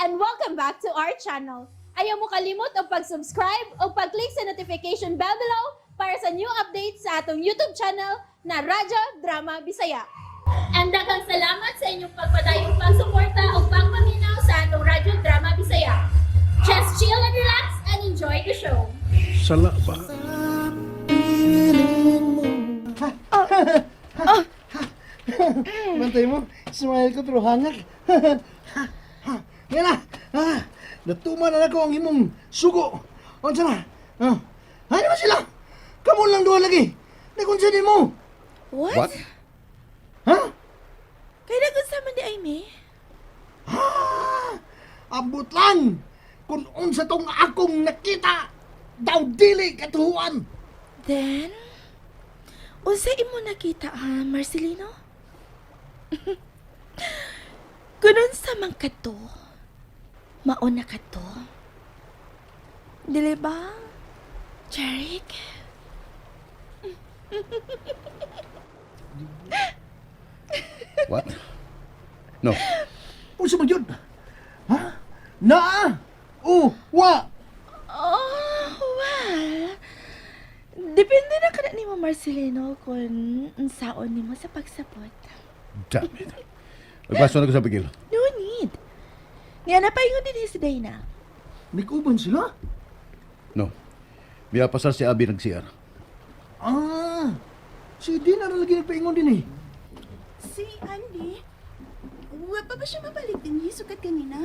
and welcome back to our channel. Ayaw mo kalimot o pag-subscribe o pag-click sa notification bell below para sa new updates sa atong YouTube channel na Radyo Drama Bisaya. And daghang salamat sa inyong pagpadayong pagsuporta o pagpaminaw sa atong Radyo Drama Bisaya. Just chill and relax and enjoy the show. Sala Ba. Bantay mo, smile ko pero hangak. Yan na, natuman na ako ang imong sugo. Ano na? Ay naman sila. Kamu lang doon lagi. Nakunsa mo. What? Ha? Kaya nagunsa man di Aimee? Abot lang. Kung unsa tong akong nakita, daw dili katuhuan. Then, unsa imo nakita ha, Marcelino? Kunon sa man kato, mauna kato. Dili ba, Jeric? What? No. Unsa man yun? Ha? Naa? Wa? Oh, well, depende na kada nimo Marcelino kung unsaon nimo sa pagsapot. Damn it. Magpaso na ko sa pigil. No need. Nga napaingon din si Dana. Nag-uban sila? No. Biya pasal si Abi nag-CR. Si Dina na lagi nagpaingon din eh. Si Andy, wa pa ba siya mabalik din sukat kanina?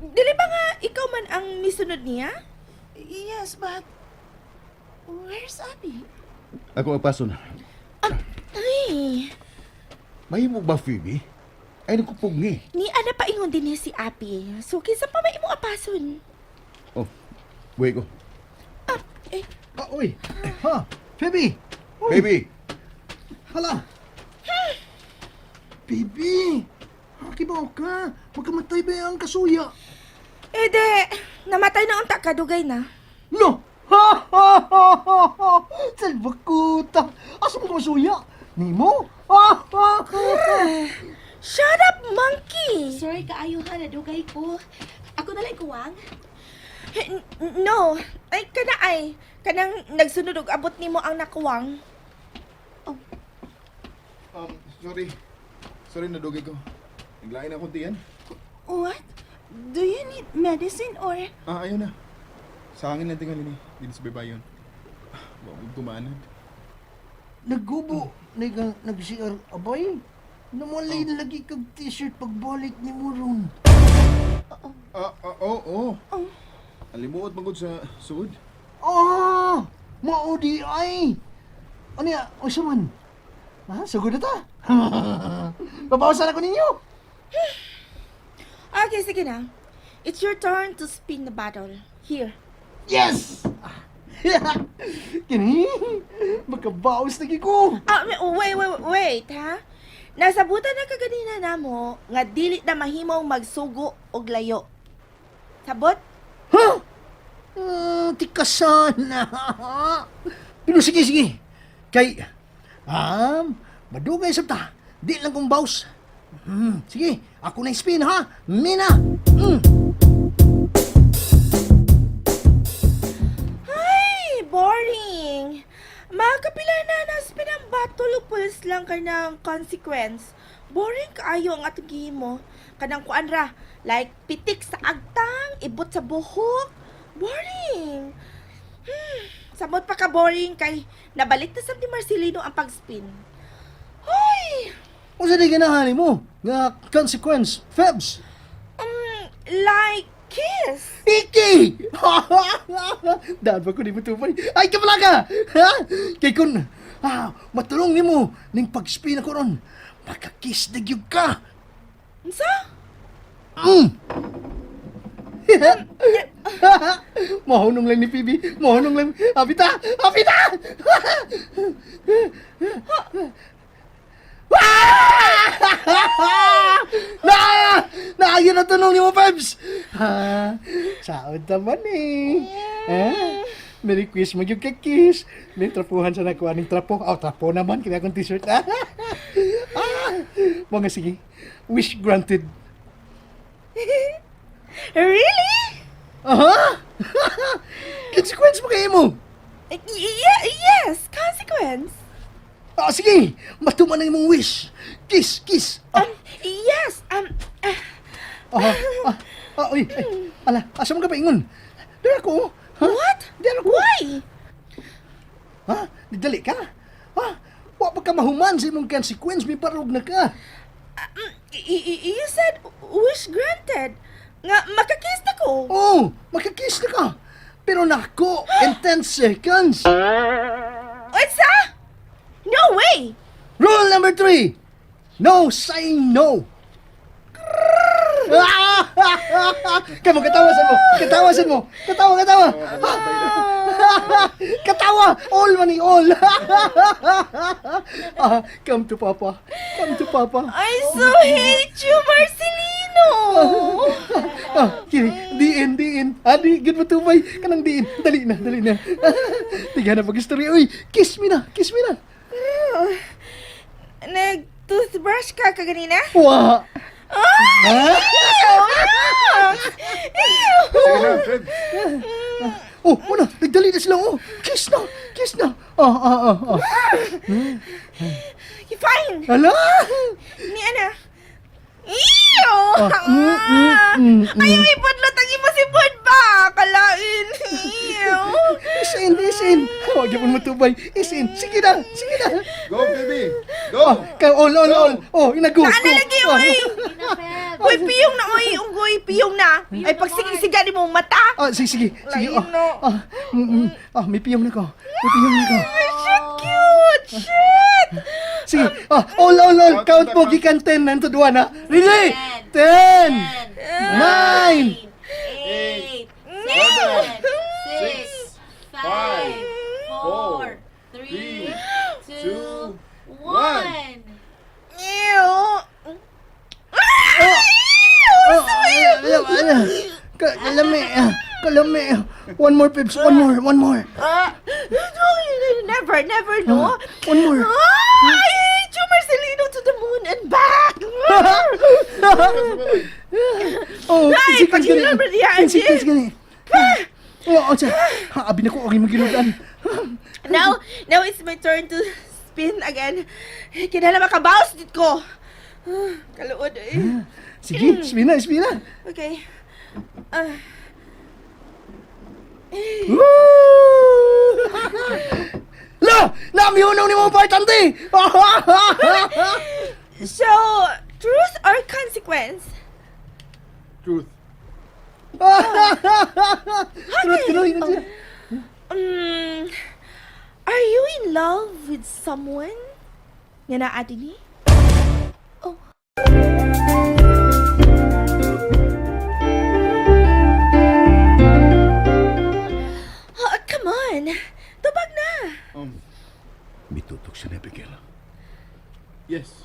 Dili ba nga ikaw man ang misunod niya? Yes, but where's Abby? Ako magpaso na. Ay, Mahimo ba, Phoebe? Ay, nagkupungi. ni ana pa ingon din niya si Api. So, kinsa pa may imong apason? Oh, buhay ko. Uy. Ha? Phoebe! Uy, Baby! hala! Baby! Kibaw ka! Magkamatay ba ang kasuya? De, namatay na ang takadugay na. No! Ha! Ha! Ha! Ha! Ha! Salbakuta! Asa mo kasuya? Nimo? Ha! Ha! Ha! Shut up, monkey! Sorry kaayo ha, nadugay ko. Ako na lang kuwang. No, ay, kanang nagsunod og abot nimo ang nakuwang. Sorry, nadugay ko. Naglain akong tiyan. What? Do you need medicine or... Ayaw na. Sa hangin lang tingali ni. Dito sa baybayon. Huwag tumanad. Naggubo! Nag-CR abay? Namalay lagi kag t-shirt pagbalik ni mo ron. Oo. Alimuot magod sa suod. Maudi ay! Ano ya? O siya man? Sugod na ta? Babawasan ako ninyo! Okay, sige na. It's your turn to spin the bottle. Here. Yes! Kini, makabawas lagi ko! Wait, ha? Nasabutan na kaganina na mo nga dili na mahimong magsugo og layo. Sabot? Ha? Tikasan na! Pero sige. Kay, madugay sabta. Di lang kong bawas. Sige, ako na spin ha. Mina! Ay, boring. Makapila na spin ang battle o pulis lang ka ng consequence. Boring kaayo ang atong gihimo. Kanang kuan ra, like pitik sa agtang, ibot sa buhok. Boring. Samot pa ka boring kay nabalik na sa ni Marcelino ang pag-spin. Hoy! O sa di ganahan mo? Nga consequence, Febs! Like kiss. Iki! Dahil ba ko di matupay? Ay, kapala ka! Ha? Kay kun, matulong ni mo ning pag-spin ako ron. Makakiss na gyud ka! Unsa? Mahunong lang ni Phoebe. Mahunong lang. Apita! Ayun na tanong ni mo, Pebs! Saod naman eh. Merry Christmas yung kakis. May trapuhan sa nakuha ng trapo. Trapo naman. Kaya akong t-shirt. Mga sige. Wish granted. Really? Aha! Consequence mo kayo mo! Yes, consequence. Sige! Matuman na imong wish! Kiss! Kiss! Yes, Uy! Ala, asa mo ka paingon? Dara ko! Ha? what? Dara ko! Why? Ha? Nagdali ka? Ha? Wa pa ka mahuman sa imong consequence, may parog na ka! You said wish granted. Nga, makakiss na ko. Oh! Makakiss na ka! Pero nako, in 10 seconds! What's that? No way! Rule number 3! No saying no! Kamu katawasan mo! Katawasan mo! Katawa! Katawa! All money, all! Come to Papa! Come to Papa! I so hate you, Marcelino! Kini, diin! Di, good mo tumay! Kanang diin! Dali na! Tiga na pag-history! Uy! Kiss me na! Nag-toothbrush ka kaganina? Wah! Sige na, Fred. Oh, una, nagdali na sila, oh! Kiss na! Fine! Hala! Ni Ana. Ew! Ayaw ipudlot ang imo si Bud ba? Kalain. Ew! Isin! Huwag mo matubay! Isin! Sige na! Go, baby! Go! All! Oh, inago! Ano lagi, oy? Uy, piyong na, oy! Unggoy, piyong na! Ay, pagsiging-siga ni mong mata! Sige. Lain, no? May piyong na ko. Shit, cute! Shit! Sige, all! Count mo, gikan 10 nanto 2 na. Ready? 10! 9! 8, 6, 5, 4, 3, 2, 1. Ew! Kalami. One more, Pips. One more. Never, no? One more. I hate you, Marcelino, to the moon and back! Oh, Ay, paghilan ba niya, Angie? Kiss gani. Oh, siya. Abi na ko, okay magiludan. Now it's my turn to spin again. Kinala makabaos dit ko. Kaluod eh. Sige, spina. Okay. La! Namiunaw ni mga partante! So, truth or consequence? Truth. Truth, kinuhin na siya. Are you in love with someone? Nga na ati ni? Oh. Come on. Tubag na. Bitutok siya na, Abigail. Yes.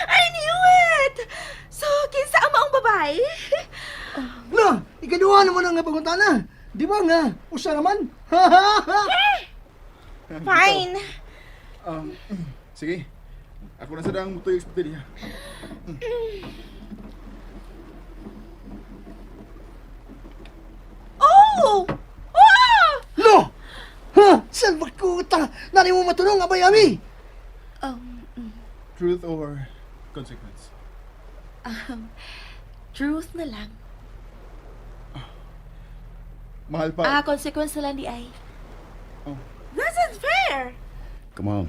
I knew it! So, kinsa ang maong babae? La! Ikaduha naman ang pagkuntana. Di ba nga? Usa naman. Fine. Sige. Ako na sadang mutoy expect niya. Oh! Oh! Lo! Ha! Saan magkuta? Nari mo matulong, abay ami! Truth or consequence? Truth na lang. Mahal pa. Consequence na lang di ay. Oh. That's not fair! Come on.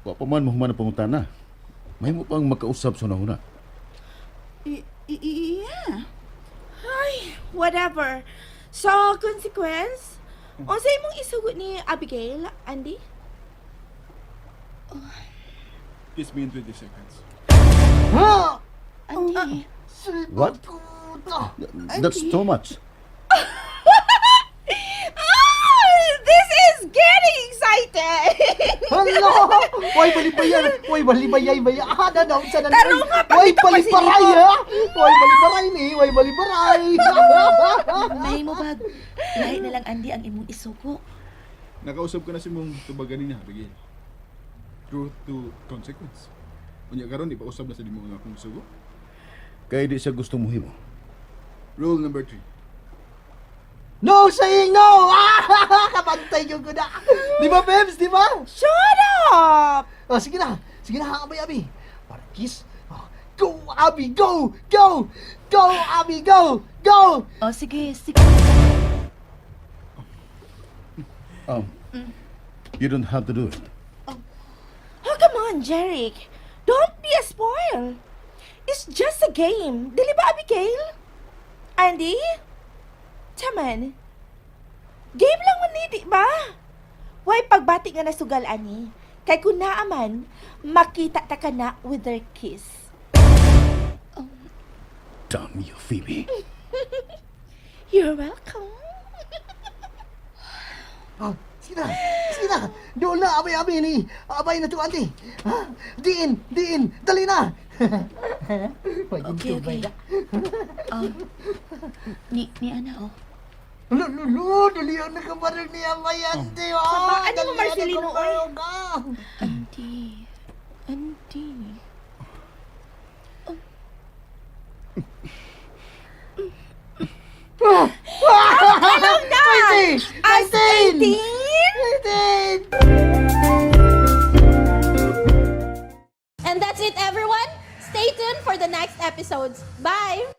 Wa pa man mahuman ang pangutana. May mo pang makausap sa nahuna. Yeah. Ay, whatever. So, consequence? Unsa imong isugot ni Abigail, Andy? Kiss me in 20 seconds. Ha! Andy. What? That's too much. This is getting excited! Hala! Way balibayay baya. Daw sa nan. Taro nga, Way pakita pa si balibaray Nico. ha. Way balibaray. May mo bag. Lahi na lang, Andy, ang imong isuko. Nakausap ko na si mong tubagan niya, Abigail. Truth to consequence. Unya karon di pa usab na sa di mo nga akong sugo. Kaya di siya gusto mo himo. Rule number 3. No saying no! Kapantay ko na. Di ba, Bebs? Di ba? Shut up! Oh, sige na. Sige na, Abi. Para kiss. Oh, go, Abi, go! Go! Go, Abi, go! Go! Oh, sige, sige. You don't have to do it. Oh, come on, Jeric. Don't be a spoil. It's just a game. Dili ba, Abigail? Andy? Taman. Game lang man ni, di ba? Why pagbati nga nasugal, ani? Kay kung naaman, makita ta ka na with their kiss. Damn you, Phoebe. You're welcome. Oh, sige na. Sige na. Doon na, Abi ni. Abay na to, ante. Ha? Diin. Dali na. Okay, okay. Ni ana, oh. Lulu, dali ang nakabaril ni Abay, ante. Saba, ano mo, Marcelino, oy? Auntie. Auntie. Alam na! 19! 18? 19! And that's it, everyone. Stay tuned for the next episodes. Bye!